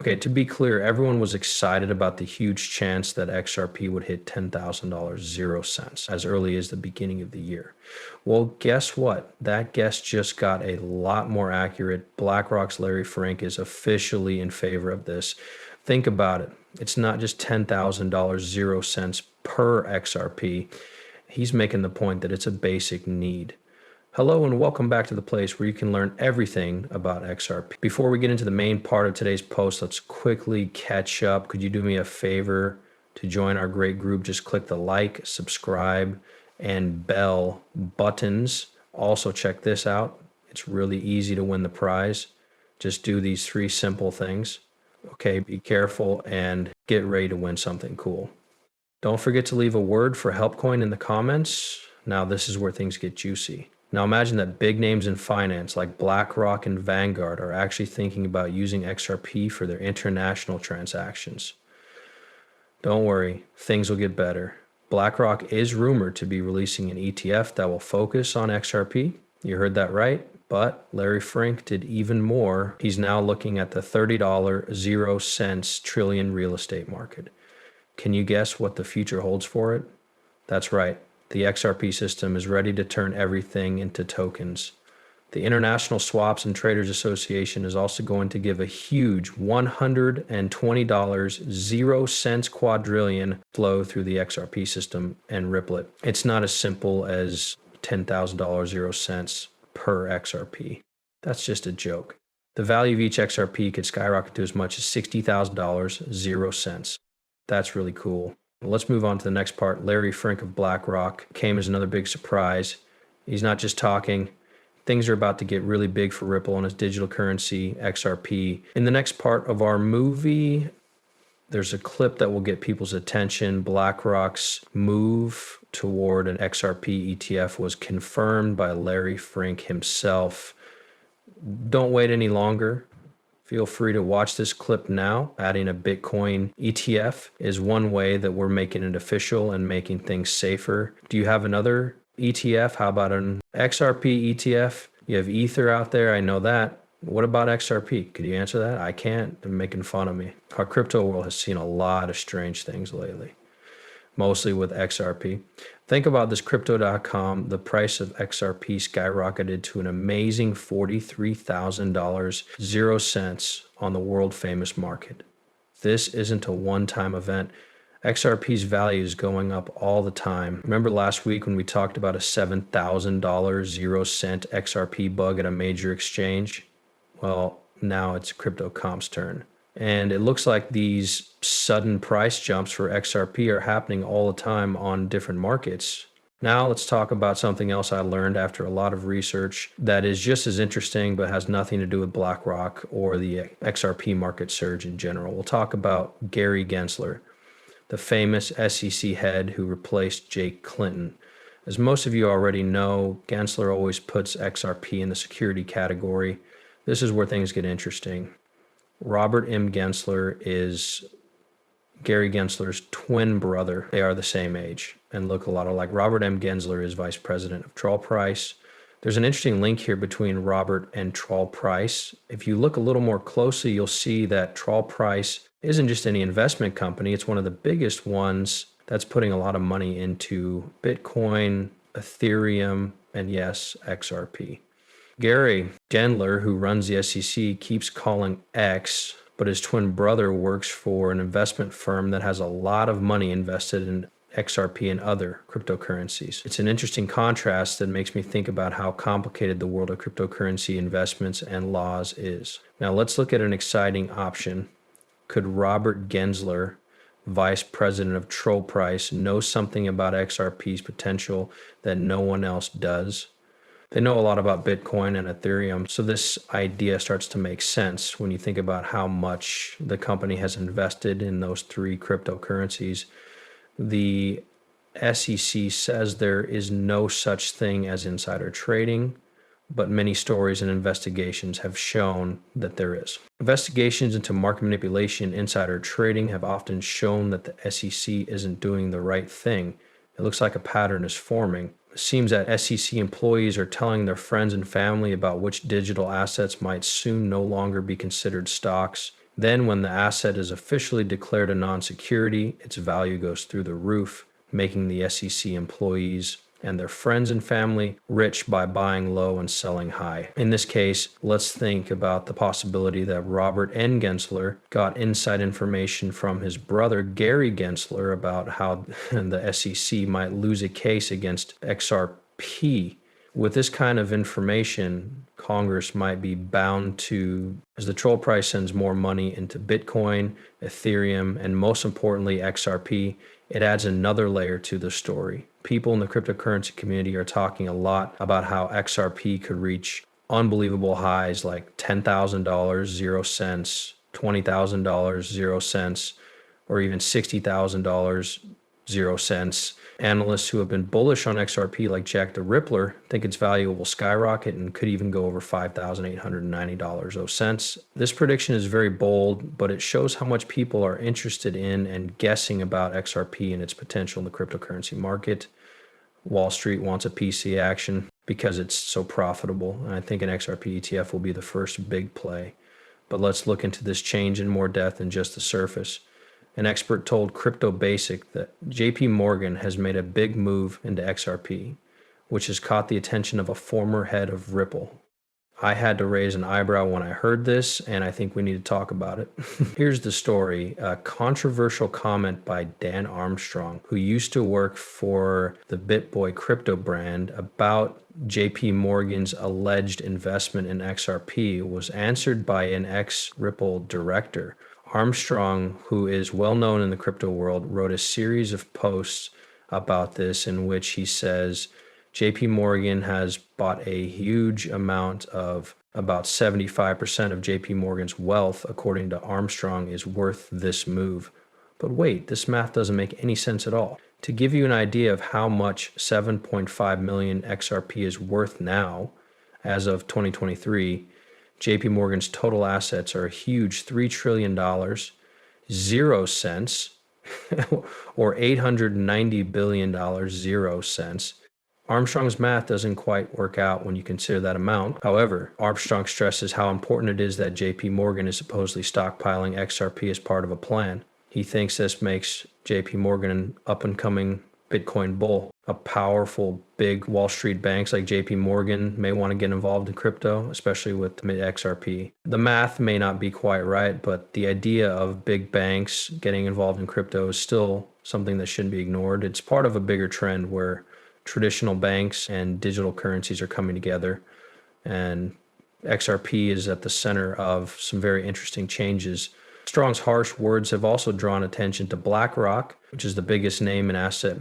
Okay, to be clear, everyone was excited about the huge chance that XRP would hit $10,000 0 cents as early as the beginning of the year. Well, guess what? That guess just got a lot more accurate. BlackRock's Larry Fink is officially in favor of this. Think about it. It's not just $10,000 0 cents per XRP. He's making the point that it's a basic need. Hello and welcome back to the place where you can learn everything about XRP. Before we get into the main part of today's post, let's quickly catch up. Could you do me a favor to join our great group? Just click the like, subscribe, and bell buttons. Also check this out. It's really easy to win the prize. Just do these 3 simple things. Okay, be careful and get ready to win something cool. Don't forget to leave a word for HelpCoin in the comments. Now this is where things get juicy. Now imagine that big names in finance like BlackRock and Vanguard are actually thinking about using XRP for their international transactions. Don't worry, things will get better. BlackRock is rumored to be releasing an ETF that will focus on XRP. You heard that right, but Larry Fink did even more. He's now looking at the $30 0 cents trillion real estate market. Can you guess what the future holds for it? That's right. The XRP system is ready to turn everything into tokens. The International Swaps and Traders Association is also going to give a huge $120 0 cents quadrillion flow through the XRP system and ripple it. It's not as simple as $10,000 0 cents per XRP. That's just a joke. The value of each XRP could skyrocket to as much as $60,000 0 cents. That's really cool. Let's move on to the next part. Larry Fink of BlackRock came as another big surprise. He's not just talking. Things are about to get really big for Ripple and its digital currency, XRP. In the next part of our movie, there's a clip that will get people's attention. BlackRock's move toward an XRP ETF was confirmed by Larry Fink himself. Don't wait any longer. Feel free to watch this clip now. Adding a Bitcoin ETF is one way that we're making it official and making things safer. Do you have another ETF? How about an XRP ETF? You have Ether out there, I know that. What about XRP? Could you answer that? I can't. They're making fun of me. Our crypto world has seen a lot of strange things lately, mostly with XRP. Think about this crypto.com. The price of XRP skyrocketed to an amazing $43,000 0 cents on the world famous market. This isn't a one-time event. XRP's value is going up all the time. Remember last week when we talked about a $7,000 0 cent XRP bug at a major exchange? Well, now it's crypto.com's turn. And it looks like these sudden price jumps for XRP are happening all the time on different markets. Now let's talk about something else I learned after a lot of research that is just as interesting but has nothing to do with BlackRock or the XRP market surge in general. We'll talk about Gary Gensler, the famous SEC head who replaced Jake Clinton. As most of you already know, Gensler always puts XRP in the security category. This is where things get interesting. Robert M. Gensler is Gary Gensler's twin brother. They are the same age and look a lot alike. Robert M. Gensler is vice president of Troll Price. There's an interesting link here between Robert and Troll Price. If you look a little more closely, you'll see that Troll Price isn't just any investment company. It's one of the biggest ones that's putting a lot of money into Bitcoin, Ethereum, and yes, XRP. Gary Gensler, who runs the SEC, keeps calling X, but his twin brother works for an investment firm that has a lot of money invested in XRP and other cryptocurrencies. It's an interesting contrast that makes me think about how complicated the world of cryptocurrency investments and laws is. Now let's look at an exciting option. Could Robert Gensler, vice president of Troll Price, know something about XRP's potential that no one else does? They know a lot about Bitcoin and Ethereum, so this idea starts to make sense when you think about how much the company has invested in those 3 cryptocurrencies. The SEC says there is no such thing as insider trading, but many stories and investigations have shown that there is. Investigations into market manipulation, insider trading have often shown that the SEC isn't doing the right thing. It looks like a pattern is forming. It seems that SEC employees are telling their friends and family about which digital assets might soon no longer be considered stocks. Then when the asset is officially declared a non-security, its value goes through the roof, making the SEC employees and their friends and family rich by buying low and selling high. In this case, let's think about the possibility that Robert N. Gensler got inside information from his brother Gary Gensler about how the SEC might lose a case against XRP. With this kind of information, Congress might be bound to, as the troll price sends more money into Bitcoin, Ethereum, and most importantly, XRP, it adds another layer to the story. People in the cryptocurrency community are talking a lot about how XRP could reach unbelievable highs like $10,000, 0 cents, $20,000, 0 cents, or even $60,000, 0 cents. Analysts who have been bullish on XRP, like Jack the Rippler, think its value will skyrocket and could even go over $5,890.00. This prediction is very bold, but it shows how much people are interested in and guessing about XRP and its potential in the cryptocurrency market. Wall Street wants a piece of the action because it's so profitable, and I think an XRP ETF will be the first big play. But let's look into this change in more depth than just the surface. An expert told Crypto Basic that JP Morgan has made a big move into XRP, which has caught the attention of a former head of Ripple. I had to raise an eyebrow when I heard this, and I think we need to talk about it. Here's the story. A controversial comment by Dan Armstrong, who used to work for the BitBoy crypto brand, about JP Morgan's alleged investment in XRP was answered by an ex-Ripple director. Armstrong, who is well known in the crypto world, wrote a series of posts about this in which he says JP Morgan has bought a huge amount of, about 75% of JP Morgan's wealth, according to Armstrong, is worth this move. But wait, this math doesn't make any sense at all. To give you an idea of how much 7.5 million XRP is worth now, as of 2023, JP Morgan's total assets are a huge $3 trillion, 0 cents, or $890 billion, 0 cents. Armstrong's math doesn't quite work out when you consider that amount. However, Armstrong stresses how important it is that JP Morgan is supposedly stockpiling XRP as part of a plan. He thinks this makes JP Morgan an up-and-coming Bitcoin bull. A powerful, big Wall Street banks like JP Morgan may want to get involved in crypto, especially with XRP. The math may not be quite right, but the idea of big banks getting involved in crypto is still something that shouldn't be ignored. It's part of a bigger trend where traditional banks and digital currencies are coming together, and XRP is at the center of some very interesting changes. Strong's harsh words have also drawn attention to BlackRock, which is the biggest name in asset